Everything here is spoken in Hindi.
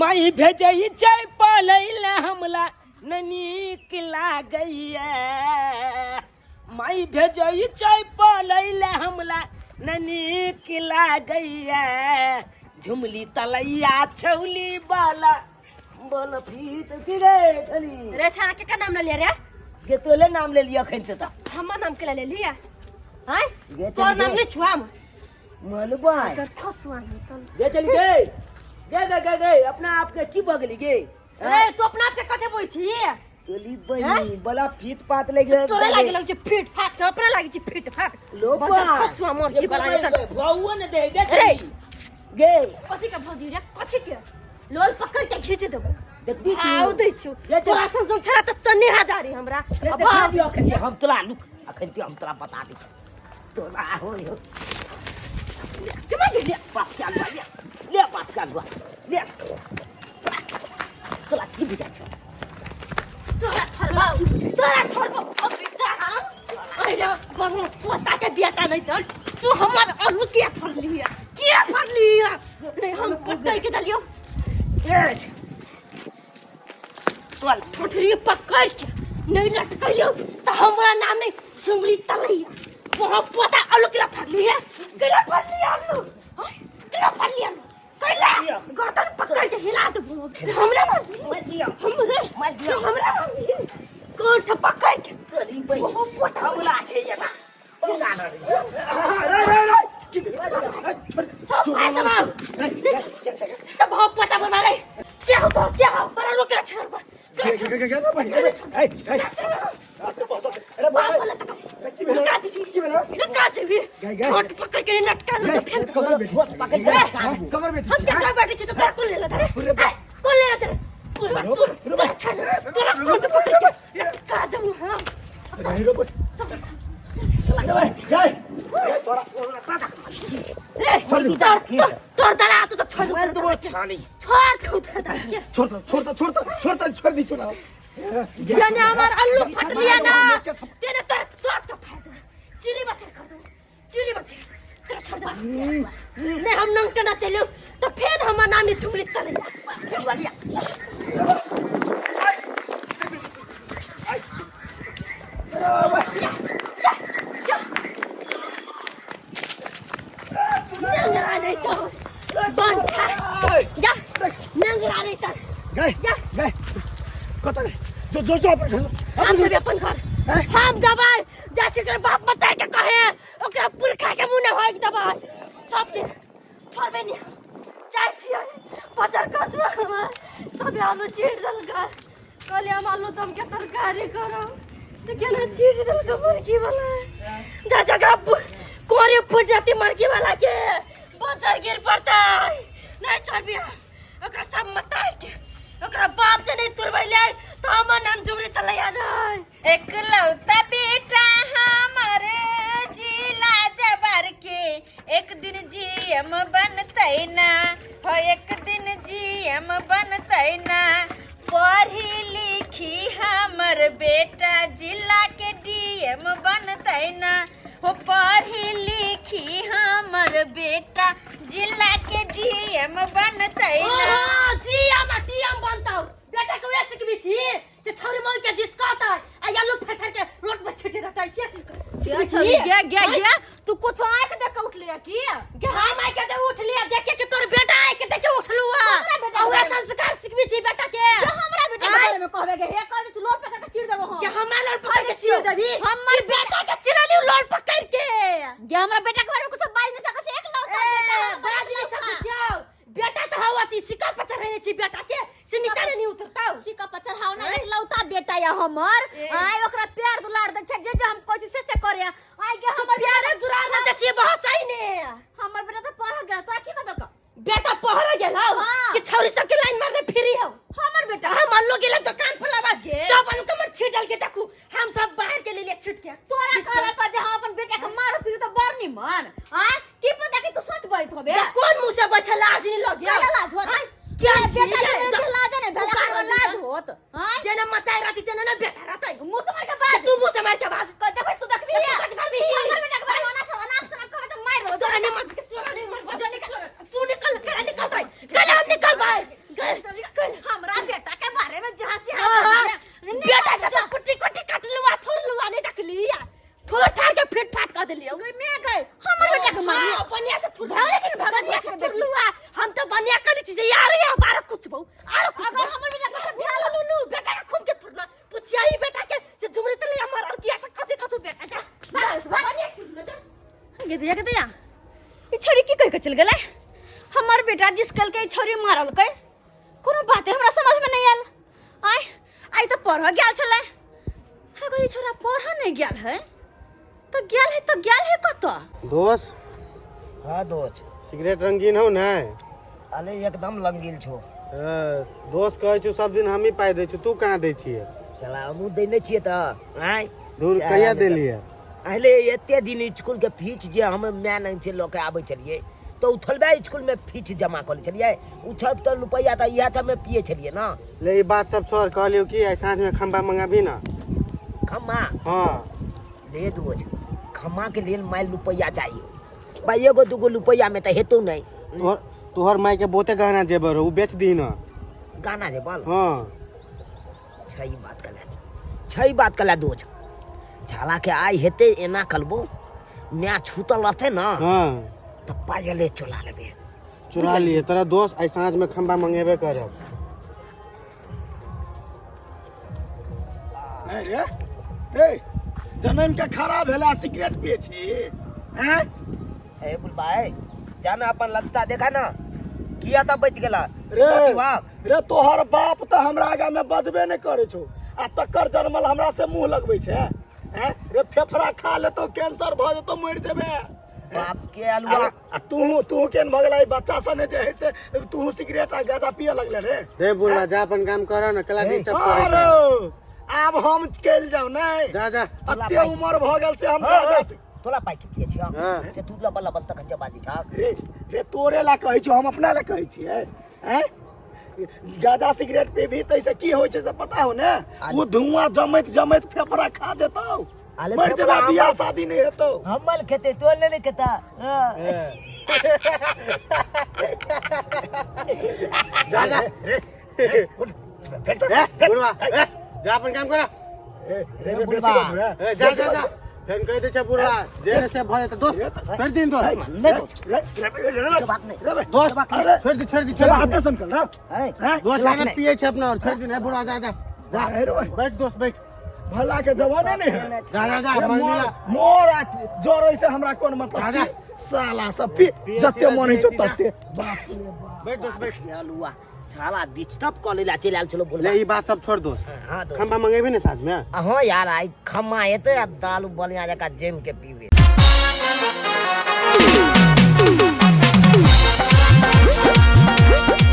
माई भेजई चाय पालैला हमला ननीक लागैया माई भेजई चाय पालैला हमला ननीक लागैया झुमली तलैया छौली बाला बोल फीत की रे छली रे छाना के नाम ले रे गे तोले नाम ले लिया खैन त हमर नाम के ले लिया हाय तोर नाम ले छुआ मलबा चल खसवा गे चली गे अपना आप के की बगली गे रे तू अपना आप के कथे बोई छी तोली बनी बला फीत पात ले गे तोरे लागे लग छ फीट फाट अपना लागे छ फीट फाट लोबा खसवा मोर की बला त भौवा न दे गे चली गे कथि के भौजी रे कथि के लोल पकड़ के खींच देबो देखबी तू आउ दै छु तोरा संग छरा त चन्नी हजारी हमरा अब आ दियो अखन हम तोला लुक अखन हम तोरा बता दी तोला हो केमा गे बात क्या ले बात का ले तोला की बुझा छ तोरा छोड़बो अब बिटा अरे बरु पोता के बेटा नहीं त तू हमर अरु के फरली नहीं हम पकड़ के दलियो तोल ठोठरी पकड़ के नहीं लटकइयो त हमरा नाम नहीं सुमली तलैया वहां पोता आलू के फरली है केला फरली आलू केला फरली आलू कैला गर्दन पकड़ के हिला दे हमरा मत दियो हमरा कोठ पकड़ के तोली बई पोता हमला छे ये बा ना रे की सब फायदा बाब तब हो पता बना रे क्या हो बड़ा लोग के छड़ पर क्या ना भाई ए आते बस अरे बोला काची भी छोट पकड़ के लटका ले फिर कमर बैठी पकड़ के कमर बैठी हम तेरा बैठी छी तो कर कौन ले ला रे कौन ले ला तेरे पूरा तोरा कोठ पकड़ के लटका दम हां हीरो को गए तोरा तोर दरा तो छोड़ तो छानी छोड़ दी चुना जने हमार अल्लू फट लिया ना तेरे तोर सब तो फाड़ दे चिली बते कर दो चिली बते तेरा छोड़ दे नहीं हम नंग के ना चलो तो फिर हमार नाम ही चुगली तले वालिया नंगरा नहीं तो बंद जा नंगरा नहीं तो गए कत जो हम जब अपन घर हम दबाई जाचे कर बाप बता के कहे ओकरा पुरखा के मुंह ने होई दबाई सब दिन छोड़बे नहीं जाय छी बाजार कसवा हमार सब आलू चीड़ दल का कले हम आलू दम के तरकारी करो से केना चीड़ दल का मुर्गी वाला जा जगरा कोरे फुट जाती मुर्गी वाला के बाजार गिर पड़ता नहीं छोड़बे ओकरा सब मत के ओकरा बाप से नहीं तुरबैले तो हमर नाम जुमरी तलैया नहीं एकलौता बेटा हमारे जिला जबर के एक दिन जीएम बनतै ना हो एक दिन जीएम बनतै ना पढ़ी लिखी हमर बेटा जिला के डीएम बनतै ना हो पढ़ी लिखी हमर बेटा जिला के डीएम बनतै ना जीएम डीएम बनता बेटा को ऐसे के बीच से छोरी मोई के जिसकाता आ यालू फट के रोड पर छिटे रहता है गया तू कुछ आंख देख के उठ लिया की हम आके दे उठ लिया देखे के तोर बेटा आए के देखे उठलुआ और ऐसा संस्कार सिखबी छी बेटा के हमरा बेटा के बारे में कहबे के हे कह दे लोड पकड़ के चीर देबो हम के हमरा लोड पकड़ के चीर देबी हमर बेटा के चिरली लोड पकड़ के गे हमरा बेटा के बारे में कुछ बाज नहीं सके एक लौटा बेटा बड़ा जी सकछौ बेटा तो हवाती सिका पचर रहने छी बेटा के से नीचे नहीं उतरता सिका पचर हाव ना लौटा बेटा या हमर आय ओकरा प्यार दुलार दे जे जे हम कोशिश से करे आय के हमर प्यार दुलार दे छी बहुत सही ने हमर बेटा तो पढ़ गया तो की कर बेटा पहर गेला कि छौरी सब के लाइन मारने फिरी हो हमर बेटा हम मान लो गेला दुकान पर लावा सब अन कमर छिटल के देखू हम सब बाहर के लिए छिट के तोरा कहला पर जे हम अपन बेटा के मारो फिर तो बर नहीं मान हां की पता कि तू सोच बैठ होबे कौन मुंह से बच्चा लाज नहीं लग गया लाज होत क्या बेटा के लाज नहीं भला लाज होत हां जना मताई रहती जना ना बेटा रहता मुंह से मार के बात तू मुंह से मार के बात कर देखो तू देखबी हमर बेटा के बारे में ना कर तो मार दो तोरा ने मत तोरा ने मत जो निकल तू निकल कर निकल भाई गला निकल भाई चल गेले हमर बेटा जिस कल के छोरी मारल के कोनो बाते हमरा समझ में नहीं आयल आय आई तो पढ़ गेल छले हां छोरा पढ़ नहीं गेल है तो गेल है कत दोस्त हाँ दोस्त सिगरेट रंगीन हो ना अरे एकदम रंगील छो दोस्त कहै छु सब दिन हम ही पाइ दै छु तू कहाँ दै छियै चला हमू देने छियै त आय दूर कहिया देलियै पहले एते दिन स्कूल के फीस जे हम मैं नहीं से लोग आबै छलिए तो उथलबे स्कूल में फीस जमा कर छलिए उछल तो रुपया त इहा सब में पिए छलिए ना ले ई बात सब सर कहलियो कि आई साँझ में खंबा मंगाबी ना खम्मा हां ले दोस्त खम्मा के लिए माइल रुपया चाहिए भाई एगो दूगो रुपया में तो हेतु नहीं तोहर माई के बहुते गहना जेबर हो उ बेच दी ना गाना जे बोल हां छई बात कला दोस्त झाला के आई हेते एना कलबो मैं छूतल रहते ना हां तो पायले चुरा लेबे चुरा लिए तेरा दोस्त आई साँझ में खंबा मंगेबे करब रे जनम के खराब भेला सिगरेट पिए छी हैं ए बुलबाई जाना अपन लचता देखा ना किया त बच गेला रे तोहर बाप त हमरा आगा में बजबे नहीं करे छो आ तकर जन्मल हमरा से मुंह लगबै छै हैं रे फेफड़ा खा लेतो कैंसर भ जेतो मर जेबे बाप के अलुआ आ तू केन भ गेलै बच्चा सने जे है से तू सिगरेट आ गांजा पिए लगले रे दे बुला जा अपन काम कर ना कला डिस्टर्ब करे अरे आब हम चल जाऊ नहीं जा जा अत्ते उम्र भ गेल से हम गांजा तोला पाइ के पिए छिया हाँ। से तू लबल लबल तक जबाजी छा रे तोरे ला कहै छौ हम अपना ला कहै छियै हैं गांजा सिगरेट पे भी तैसे की होइ छै से पता हो ने वो धुआं जमैत फेफड़ा खा जेतौ मर जेबा बियाह शादी नहीं हेतौ हमल खेते तो ले केता जा जा बुढ़वा जा अपन काम कर रे बुढ़वा जा जा जा फेन कह दे छ बुढ़वा जेने से भय त दोस्त छोड़ दिन तो बात नहीं दोस्त छोड़ दी हाथे संकल रे दोस्त आने पिए छ अपना और छोड़ दिन है बुढ़वा जा जा जा बैठ दोस्त बैठ भला के जवाने नहीं है जा जा जा मोर जोर से हमरा कोन मतलब साला सब जत्ते मन छै तत्ते बैठ दोस्त बैठ अलुआ छाला डिस्टर्ब कॉलेज चल आल चलो बोल ले ई बात सब छोड़ दोस्त हां दोस्त खंबा मंगेबे ने साथ में हां यार आई खम्मा एते दाल बलिया जका जेम के पीबे